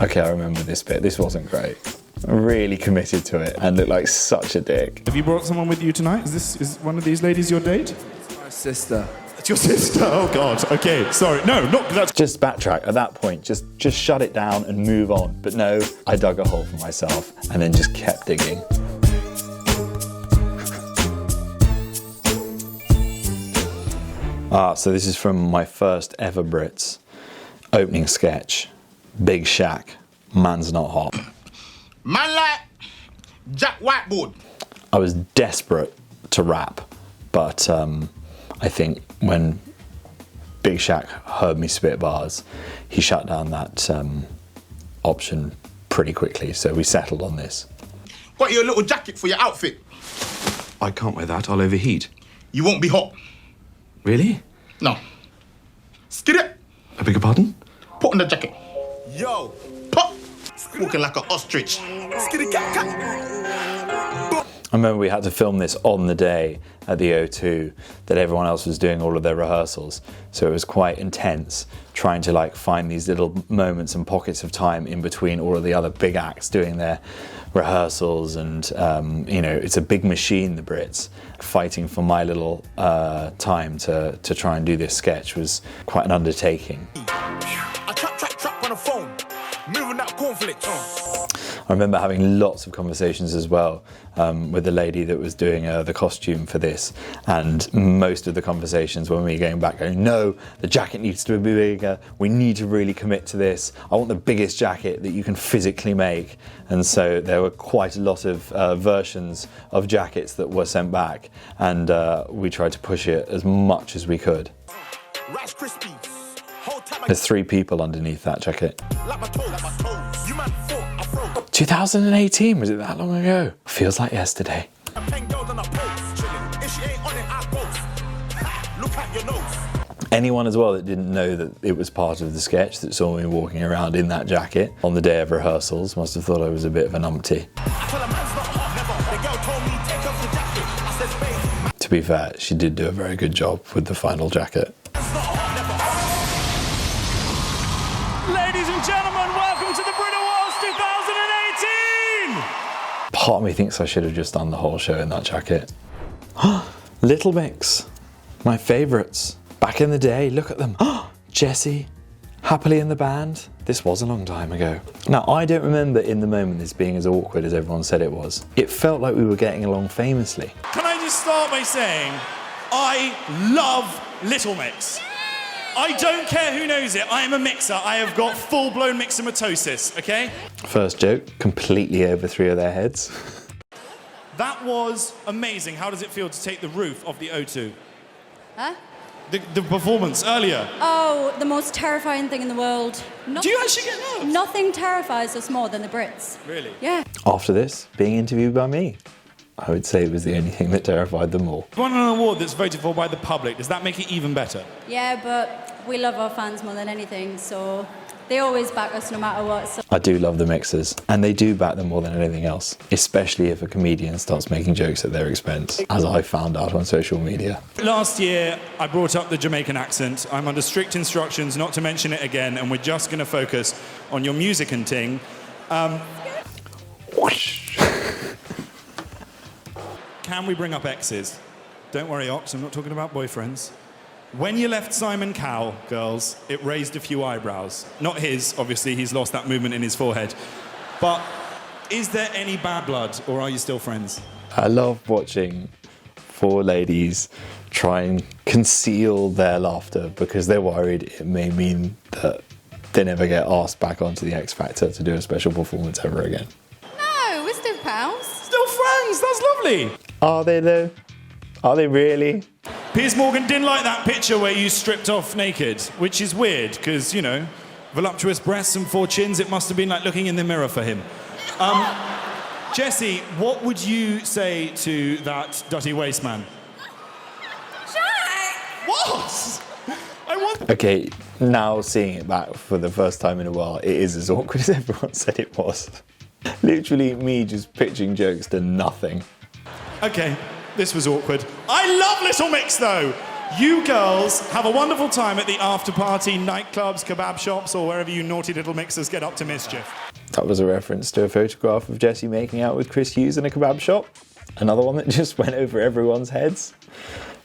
Okay, I remember this bit. This wasn't great. I really committed to it and looked like such a dick. Have you brought someone with you tonight? Is one of these ladies your date? It's my sister. It's your sister? Oh, God. Okay, sorry. No, not that. Just backtrack at that point. Just shut it down and move on. But no, I dug a hole for myself and then just kept digging. So this is from my first ever Brits. Opening sketch. Big Shack. Man's not hot. Man like Jack Whitehall. I was desperate to rap, but I think when Big Shack heard me spit bars, he shut down that option pretty quickly, so we settled on this. Got you a little jacket for your outfit. I can't wear that, I'll overheat. You won't be hot. Really? No. Skid it. I beg your pardon? Put on the jacket. Yo. Pop. Walking like an ostrich. Skid it, cat. I remember we had to film this on the day at the O2 that everyone else was doing all of their rehearsals. So it was quite intense trying to like find these little moments and pockets of time in between all of the other big acts doing their rehearsals. And, you know, it's a big machine, the Brits. Fighting for my little time to try and do this sketch was quite an undertaking. I trap on the phone. Moving that cornflakes. I remember having lots of conversations as well with the lady that was doing the costume for this, and most of the conversations when we were going back going, no, the jacket needs to be bigger, we need to really commit to this, I want the biggest jacket that you can physically make. And so there were quite a lot of versions of jackets that were sent back, and we tried to push it as much as we could. Rice Krispies. There's 3 people underneath that jacket. 2018, was it that long ago? Feels like yesterday. Anyone as well that didn't know that it was part of the sketch that saw me walking around in that jacket on the day of rehearsals must have thought I was a bit of a numpty. To be fair, she did do a very good job with the final jacket. Ladies and gentlemen, welcome to the Brit Awards 2018! Part of me thinks I should have just done the whole show in that jacket. Little Mix, my favourites. Back in the day, look at them. Jessie, happily in the band. This was a long time ago. Now, I don't remember in the moment this being as awkward as everyone said it was. It felt like we were getting along famously. Can I just start by saying, I love Little Mix. I don't care who knows it, I am a mixer. I have got full-blown mixomatosis, okay? First joke, completely over 3 of their heads. That was amazing. How does it feel to take the roof off the O2? Huh? The performance earlier. Oh, the most terrifying thing in the world. Do you actually get nerves? Nothing terrifies us more than the Brits. Really? Yeah. After this, being interviewed by me, I would say it was the only thing that terrified them all. You won an award that's voted for by the public. Does that make it even better? Yeah, but we love our fans more than anything, so they always back us no matter what. So. I do love the mixers, and they do back them more than anything else, especially if a comedian starts making jokes at their expense, as I found out on social media. Last year, I brought up the Jamaican accent. I'm under strict instructions not to mention it again, and we're just going to focus on your music and ting. Whoosh. Can we bring up exes? Don't worry, Ox, I'm not talking about boyfriends. When you left Simon Cowell, girls, it raised a few eyebrows. Not his, obviously, he's lost that movement in his forehead. But is there any bad blood, or are you still friends? I love watching 4 ladies try and conceal their laughter because they're worried it may mean that they never get asked back onto the X Factor to do a special performance ever again. No, we're still pals. Still friends, that's lovely. Are they though? Are they really? Piers Morgan didn't like that picture where you stripped off naked, which is weird, because, you know, voluptuous breasts and 4 chins, it must have been like looking in the mirror for him. Jessie, what would you say to that dirty waste man? Jack! What? Okay, now seeing it back for the first time in a while, it is as awkward as everyone said it was. Literally me just pitching jokes to nothing. Okay, this was awkward. I love Little Mix, though. You girls have a wonderful time at the after party, nightclubs, kebab shops, or wherever you naughty little mixers get up to mischief. That was a reference to a photograph of Jessie making out with Chris Hughes in a kebab shop. Another one that just went over everyone's heads.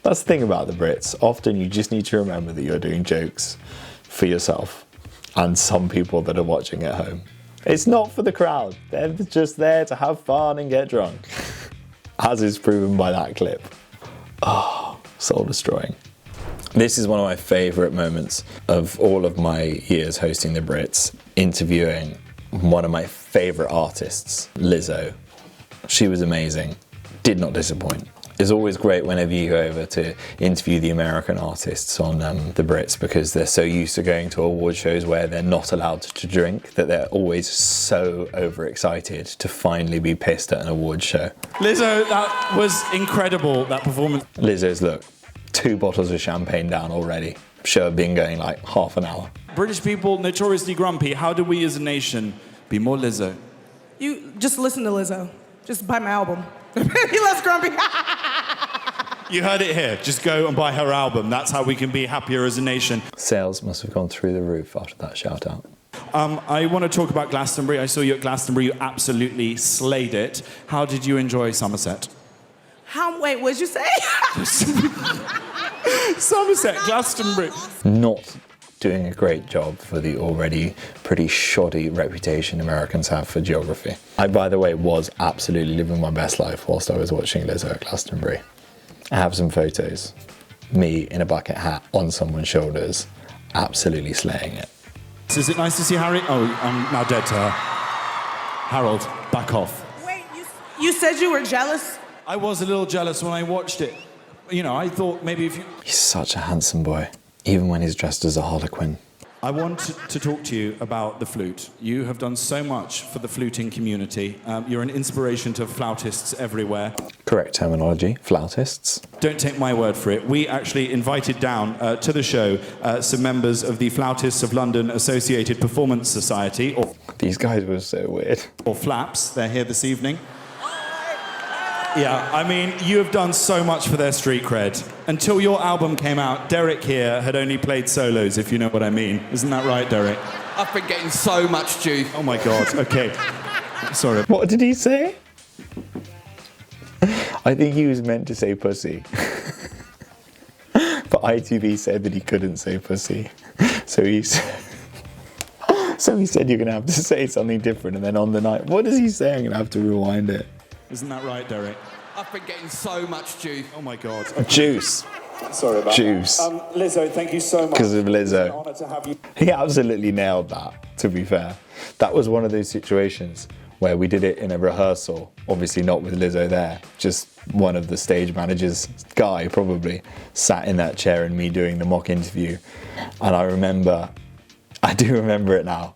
That's the thing about the Brits. Often you just need to remember that you're doing jokes for yourself and some people that are watching at home. It's not for the crowd. They're just there to have fun and get drunk. As is proven by that clip. Oh, soul destroying. This is one of my favourite moments of all of my years hosting the Brits, interviewing one of my favourite artists, Lizzo. She was amazing, did not disappoint. It's always great whenever you go over to interview the American artists on the Brits, because they're so used to going to award shows where they're not allowed to drink that they're always so overexcited to finally be pissed at an award show. Lizzo, that was incredible, that performance. Lizzo's, look, 2 bottles of champagne down already. Show had been going like half an hour. British people, notoriously grumpy. How do we as a nation be more Lizzo? You just listen to Lizzo. Just buy my album. He loves grumpy. You heard it here. Just go and buy her album. That's how we can be happier as a nation. Sales must have gone through the roof after that shout out. I want to talk about Glastonbury. I saw you at Glastonbury. You absolutely slayed it. How did you enjoy Somerset? Wait, what'd you say? Somerset, Glastonbury. Not doing a great job for the already pretty shoddy reputation Americans have for geography. I, by the way, was absolutely living my best life whilst I was watching Lizzo at Glastonbury. I have some photos. Me in a bucket hat on someone's shoulders, absolutely slaying it. So is it nice to see Harry? Oh, I'm now dead to her. Harold, back off. Wait, you said you were jealous? I was a little jealous when I watched it. You know, I thought maybe if you... He's such a handsome boy, even when he's dressed as a harlequin. I want to talk to you about the flute. You have done so much for the fluting community. You're an inspiration to flautists everywhere. Correct terminology, flautists. Don't take my word for it. We actually invited down to the show some members of the Flautists of London Associated Performance Society, or These guys were so weird. or FLAPS. They're here this evening. Yeah, I mean, you have done so much for their street cred. Until your album came out, Derek here had only played solos, if you know what I mean. Isn't that right, Derek? I've been getting so much juice. Oh my God, okay. Sorry. What did he say? I think he was meant to say pussy. But ITV said that he couldn't say pussy. So he said you're going to have to say something different. And then on the night, what is he saying? I'm going to have to rewind it. Isn't that right, Derek? I've been getting so much juice. Oh my God. Juice. Sorry about Juice. that. Lizzo, thank you so much. Because of It's an Lizzo. honour to have you. He absolutely nailed that, to be fair. That was one of those situations where we did it in a rehearsal, obviously not with Lizzo there, just one of the stage managers, Guy probably, sat in that chair and me doing the mock interview. And I do remember it now.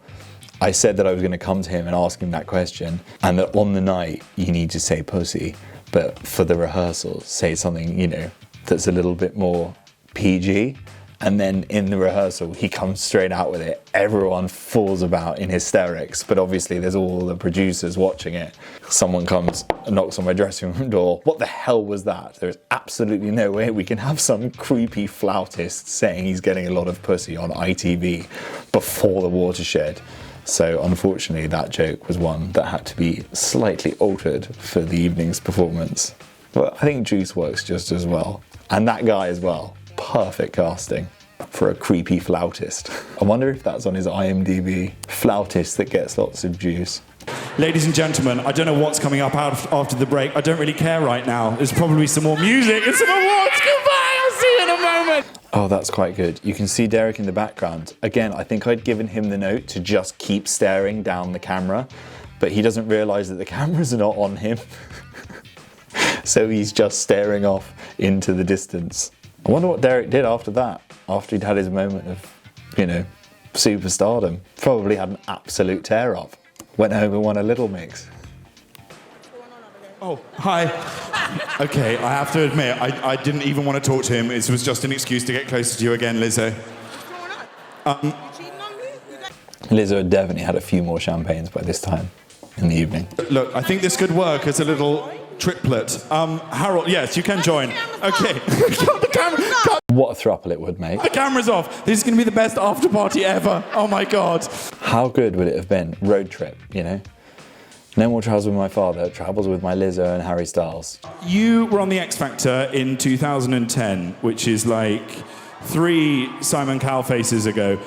I said that I was going to come to him and ask him that question, and that on the night you need to say pussy, but for the rehearsals say something, you know, that's a little bit more PG. And then in the rehearsal, he comes straight out with it. Everyone falls about in hysterics, but obviously there's all the producers watching it. Someone comes and knocks on my dressing room door. What the hell was that? There's absolutely no way we can have some creepy flautist saying he's getting a lot of pussy on ITV before the watershed. So unfortunately, that joke was one that had to be slightly altered for the evening's performance. But I think Juice works just as well. And that guy as well. Perfect casting for a creepy flautist. I wonder if that's on his IMDb. Flautist that gets lots of juice. Ladies and gentlemen, I don't know what's coming up after the break. I don't really care right now. There's probably some more music and some awards. Goodbye, I'll see you in a moment. Oh, that's quite good. You can see Derek in the background. Again, I think I'd given him the note to just keep staring down the camera, but he doesn't realise that the cameras are not on him. So he's just staring off into the distance. I wonder what Derek did after that, after he'd had his moment of, you know, superstardom. Probably had an absolute tear-up. Went home and won a Little Mix. Oh, hi. Okay, I have to admit, I didn't even want to talk to him. It was just an excuse to get closer to you again, Lizzo. Lizzo had definitely had a few more champagnes by this time in the evening. Look, I think this could work as a little triplet. Harold, yes, you can join. Okay. Cut the camera. Cut What a throuple it would make. The camera's off. This is going to be the best after party ever. Oh my God. How good would it have been? Road trip, you know? No more travels with my father, travels with my Lizzo and Harry Styles. You were on the X Factor in 2010, which is like 3 Simon Cowell faces ago.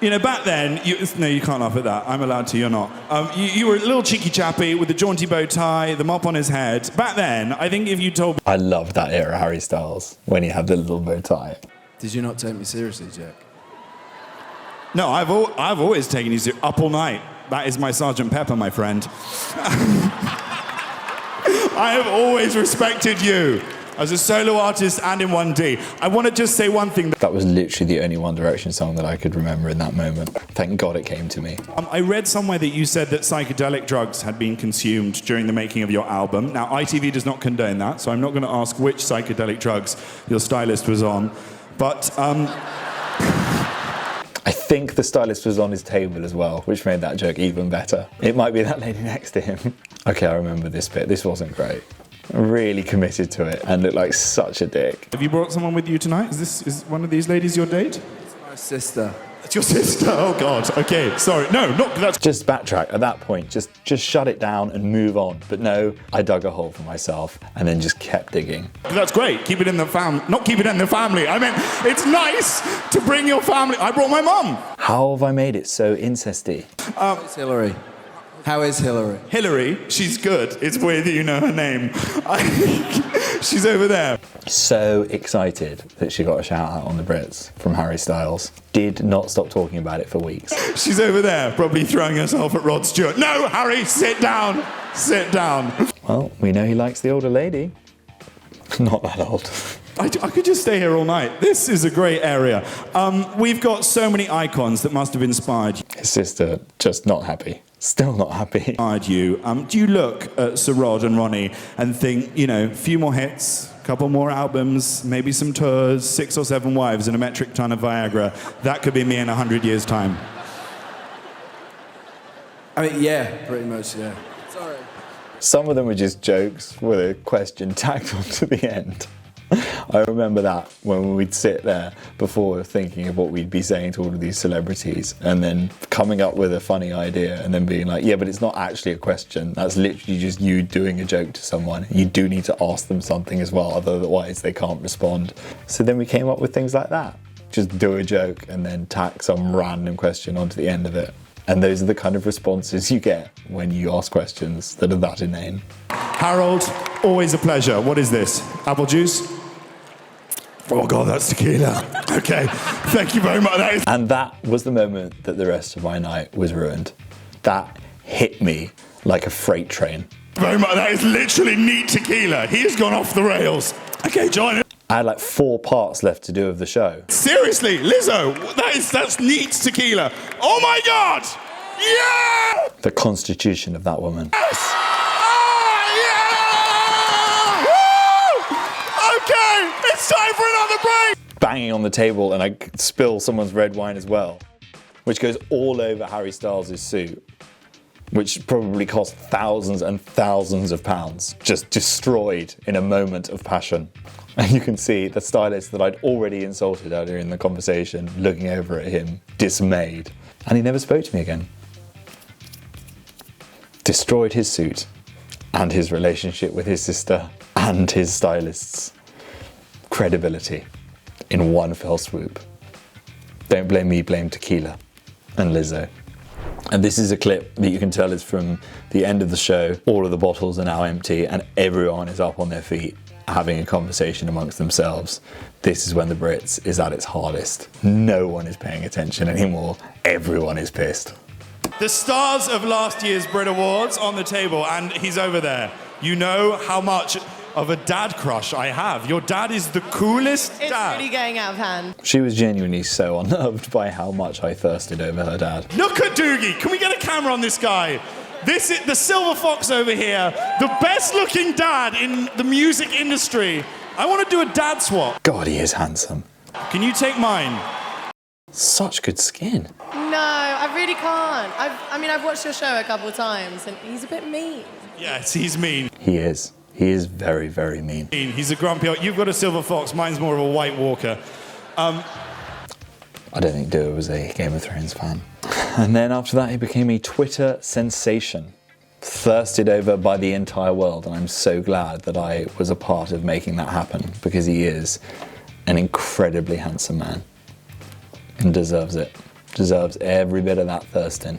You know, back then, no, you can't laugh at that. I'm allowed to, you're not. You were a little cheeky chappy with the jaunty bow tie, the mop on his head. Back then, I think if you told me... I loved that era, Harry Styles, when he had the little bow tie. Did you not take me seriously, Jack? No, I've always taken you up all night. That is my Sergeant Pepper, my friend. I have always respected you as a solo artist and in 1D. I want to just say one thing. That was literally the only One Direction song that I could remember in that moment. Thank God it came to me. I read somewhere that you said that psychedelic drugs had been consumed during the making of your album. Now, ITV does not condone that, so I'm not going to ask which psychedelic drugs your stylist was on. But, I think the stylist was on his table as well, which made that joke even better. It might be that lady next to him. Okay, I remember this bit. This wasn't great. Really committed to it and looked like such a dick. Have you brought someone with you tonight? Is one of these ladies your date? It's my sister. It's your sister? Oh, God. Okay, sorry. No, not that's... Just backtrack at that point. Just shut it down and move on. But no, I dug a hole for myself and then just kept digging. That's great. Keep it in the family. Not keep it in the family. I mean, it's nice to bring your family. I brought my mum. How have I made it so incesty? It's Hillary. How is Hillary? Hillary, she's good. It's weird that you know her name. She's over there. So excited that she got a shout out on the Brits from Harry Styles. Did not stop talking about it for weeks. She's over there, probably throwing herself at Rod Stewart. No, Harry, sit down. Sit down. Well, we know he likes the older lady. Not that old. I could just stay here all night. This is a great area. We've got so many icons that must have inspired you. His sister, just not happy. Still not happy. Inspired you. Do you look at Sir Rod and Ronnie and think, you know, a few more hits, a couple more albums, maybe some tours, 6 or 7 wives and a metric ton of Viagra. That could be me in 100 years' time. I mean, yeah, pretty much, yeah. Sorry. Some of them were just jokes with a question tacked onto the end. I remember that when we'd sit there before thinking of what we'd be saying to all of these celebrities and then coming up with a funny idea and then being like, yeah, but it's not actually a question. That's literally just you doing a joke to someone. You do need to ask them something as well, otherwise they can't respond. So then we came up with things like that. Just do a joke and then tack some random question onto the end of it. And those are the kind of responses you get when you ask questions that are that inane. Harold, always a pleasure. What is this? Apple juice? Oh, God, that's tequila. Okay, thank you very much. And that was the moment that the rest of my night was ruined. That hit me like a freight train. Very much. That is literally neat tequila. He has gone off the rails. Okay, join. I had like 4 parts left to do of the show. Seriously, Lizzo, that's neat tequila. Oh, my God. Yeah! The constitution of that woman. Yes! Okay, it's time for another break. Banging on the table and I spill someone's red wine as well, which goes all over Harry Styles' suit, which probably cost thousands and thousands of pounds, just destroyed in a moment of passion. And you can see the stylist that I'd already insulted earlier in the conversation looking over at him, dismayed. And he never spoke to me again. Destroyed his suit and his relationship with his sister and his stylist's credibility in one fell swoop. Don't blame me, blame tequila and Lizzo. And this is a clip that you can tell is from the end of the show. All of the bottles are now empty and everyone is up on their feet having a conversation amongst themselves. This is when the Brits is at its hardest. No one is paying attention anymore. Everyone is pissed. The stars of last year's Brit Awards on the table, and he's over there. You know how much of a dad crush I have. Your dad is the coolest dad. It's really getting out of hand. She was genuinely so unnerved by how much I thirsted over her dad. Look at Doogie. Can we get a camera on this guy? This is the silver fox over here, the best looking dad in the music industry. I want to do a dad swap. God, he is handsome. Can you take mine? Such good skin. No, I really can't. I've watched your show a couple of times and he's a bit mean. Yes, he's mean. He is. He is very, very mean. He's a grumpy old... You've got a silver fox, mine's more of a white walker. I don't think Dua was a Game of Thrones fan. And then after that, he became a Twitter sensation, thirsted over by the entire world. And I'm so glad that I was a part of making that happen, because he is an incredibly handsome man and deserves it. Deserves every bit of that thirsting.